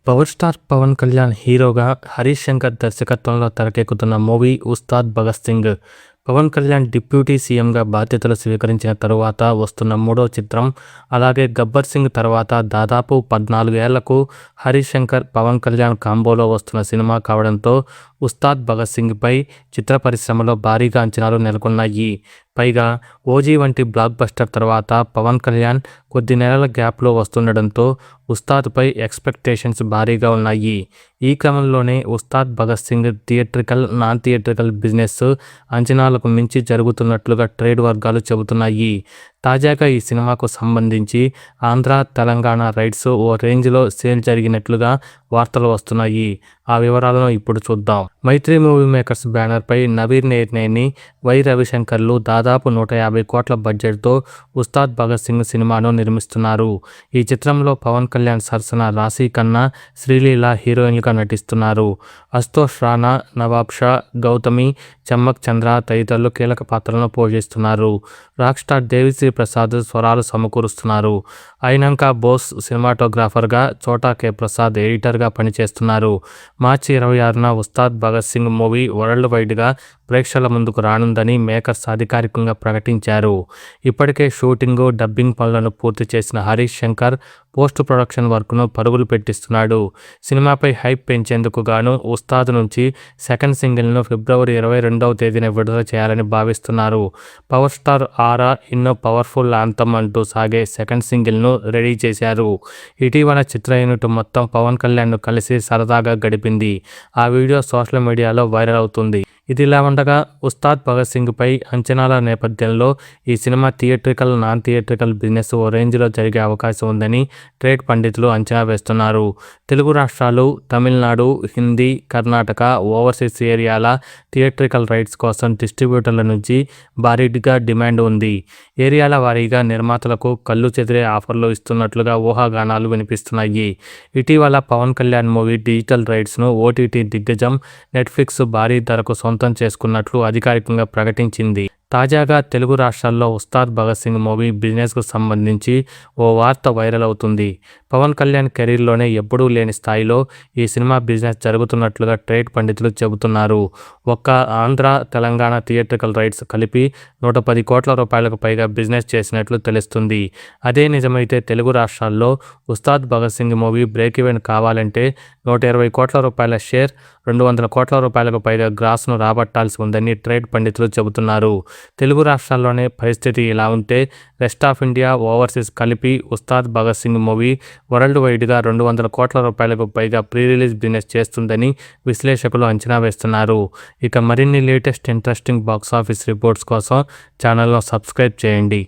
Power star Pawan Kalyan హీరోగా హరీష్ శంకర్ దర్శకత్వంలో తెరకెక్కుతున్న మూవీ ఉస్తాద్ భగత్ సింగ్. పవన్ కళ్యాణ్ డిప్యూటీ సీఎంగా బాధ్యతలు స్వీకరించిన తరువాత వస్తున్న మూడో చిత్రం. అలాగే గబ్బర్ సింగ్ తర్వాత దాదాపు 14 ఏళ్లకు హరీష్ శంకర్ పవన్ కళ్యాణ్ కాంబోలో వస్తున్న సినిమా కావడంతో ఉస్తాద్ భగత్ సింగ్పై చిత్ర పరిశ్రమలో భారీగా అంచనాలు నెలకొన్నాయి. పైగా ఓజీ వంటి బ్లాక్ బస్టర్ తర్వాత పవన్ కళ్యాణ్ కొద్ది నెలల గ్యాప్లో వస్తుండడంతో ఉస్తాద్పై ఎక్స్పెక్టేషన్స్ భారీగా ఉన్నాయి. ఈ క్రమంలోనే Ustaad Bhagat Singh theatrical, non theatrical business అంచనాలకు మించి జరుగుతున్నట్లుగా ట్రేడ్ వర్గాలు చెబుతున్నాయి. తాజాగా ఈ సినిమాకు సంబంధించి ఆంధ్ర, తెలంగాణ రైట్స్ ఓ రేంజ్లో సేల్ జరిగినట్లుగా వార్తలు వస్తున్నాయి. ఆ వివరాలను ఇప్పుడు చూద్దాం. మైత్రి మూవీ మేకర్స్ బ్యానర్పై నవీన్ నేర్నేని, వై రవిశంకర్లు దాదాపు 150 కోట్ల బడ్జెట్తో ఉస్తాద్ భగత్ సింగ్ సినిమాను నిర్మిస్తున్నారు. ఈ చిత్రంలో పవన్ కళ్యాణ్ సరసన రాశీ ఖన్నా, శ్రీలీల హీరోయిన్లుగా నటిస్తున్నారు. అశుతోష్ రాణా, నవాబ్ షా, గౌతమి, చమ్మక్ చంద్ర తదితరులు కీలక పాత్రలను పోషిస్తున్నారు. రాక్ స్టార్ దేవిశ్రీ ప్రసాద్ స్వరాలు సమకూరుస్తున్నారు. అయినంకా బోస్ సినిమాటోగ్రాఫర్గా, చోటా కె ప్రసాద్ ఎడిటర్గా పనిచేస్తున్నారు. మార్చి 26న ఉస్తాద్ భగత్ సింగ్ మూవీ వరల్డ్ వైడ్గా ప్రేక్షకుల ముందుకు రానుందని మేకర్స్ అధికారికంగా ప్రకటించారు. ఇప్పటికే షూటింగ్, డబ్బింగ్ పనులను పూర్తి చేసిన హరీష్ శంకర్ పోస్ట్ ప్రొడక్షన్ వర్క్ను పరుగులు పెట్టిస్తున్నాడు. సినిమాపై హైప్ పెంచేందుకు గాను ఉస్తాద్ నుంచి సెకండ్ సింగిల్ను ఫిబ్రవరి 22వ తేదీన విడుదల చేయాలని భావిస్తున్నారు. పవర్ స్టార్ ఆరా ఎన్నో పవర్ఫుల్ యాంథమ్ అంటూ సాగే సెకండ్ సింగిల్ను రెడీ చేశారు. ఇటీవల చిత్ర యూనిట్ మొత్తం పవన్ కళ్యాణ్ను కలిసి సరదాగా గడిపింది. ఆ వీడియో సోషల్ మీడియాలో వైరల్ అవుతుంది. ఇదిలా ఉండగా ఉస్తాద్ భగత్ సింగ్పై అంచనాల నేపథ్యంలో ఈ cinema theatrical, non theatrical business ఓ రేంజ్లో జరిగే అవకాశం ఉందని ట్రేడ్ పండితులు అంచనా వేస్తున్నారు. తెలుగు రాష్ట్రాలు, తమిళనాడు, హిందీ, కర్ణాటక, ఓవర్సీస్ ఏరియాల థియేట్రికల్ రైట్స్ కోసం డిస్ట్రిబ్యూటర్ల నుంచి భారీగా డిమాండ్ ఉంది. ఏరియాల వారీగా నిర్మాతలకు కళ్ళు చెదిరే ఆఫర్లు ఇస్తున్నట్లుగా ఊహాగానాలు వినిపిస్తున్నాయి. ఇటీవల పవన్ కళ్యాణ్ మూవీ డిజిటల్ రైట్స్ను ఓటీటీ దిగ్గజం నెట్ఫ్లిక్స్ భారీ ధరకు సొంతం చేసుకున్నట్లు అధికారికంగా ప్రకటించింది. తాజాగా తెలుగు రాష్ట్రాల్లో ఉస్తాద్ భగత్ సింగ్ మూవీ బిజినెస్కు సంబంధించి ఓ వార్త వైరల్ అవుతుంది. పవన్ కళ్యాణ్ కెరీర్లోనే ఎప్పుడూ లేని స్థాయిలో ఈ సినిమా బిజినెస్ జరుగుతున్నట్లుగా ట్రేడ్ పండితులు చెబుతున్నారు. ఒక్క ఆంధ్ర, తెలంగాణ థియేట్రికల్ రైట్స్ కలిపి 110 కోట్ల రూపాయలకు పైగా బిజినెస్ చేసినట్లు తెలుస్తుంది. అదే నిజమైతే తెలుగు రాష్ట్రాల్లో Ustaad Bhagat Singh movie break even కావాలంటే 120 కోట్ల రూపాయల షేర్, 200 కోట్ల రూపాయలకు పైగా గ్రాస్ను రాబట్టాల్సి ఉందని ట్రేడ్ పండితులు చెబుతున్నారు. తెలుగు రాష్ట్రాల్లోనే పరిస్థితి ఇలా ఉంటే రెస్ట్ ఆఫ్ ఇండియా, ఓవర్సీస్ కలిపి ఉస్తాద్ భగత్ సింగ్ మూవీ వరల్డ్ వైడ్గా 200 కోట్ల రూపాయలకు పైగా ప్రీ రిలీజ్ బిజినెస్ చేస్తుందని విశ్లేషకులు అంచనా వేస్తున్నారు. ఇక మరిన్ని లేటెస్ట్ ఇంట్రెస్టింగ్ బాక్సాఫీస్ రిపోర్ట్స్ కోసం ఛానల్ను సబ్స్క్రైబ్ చేయండి.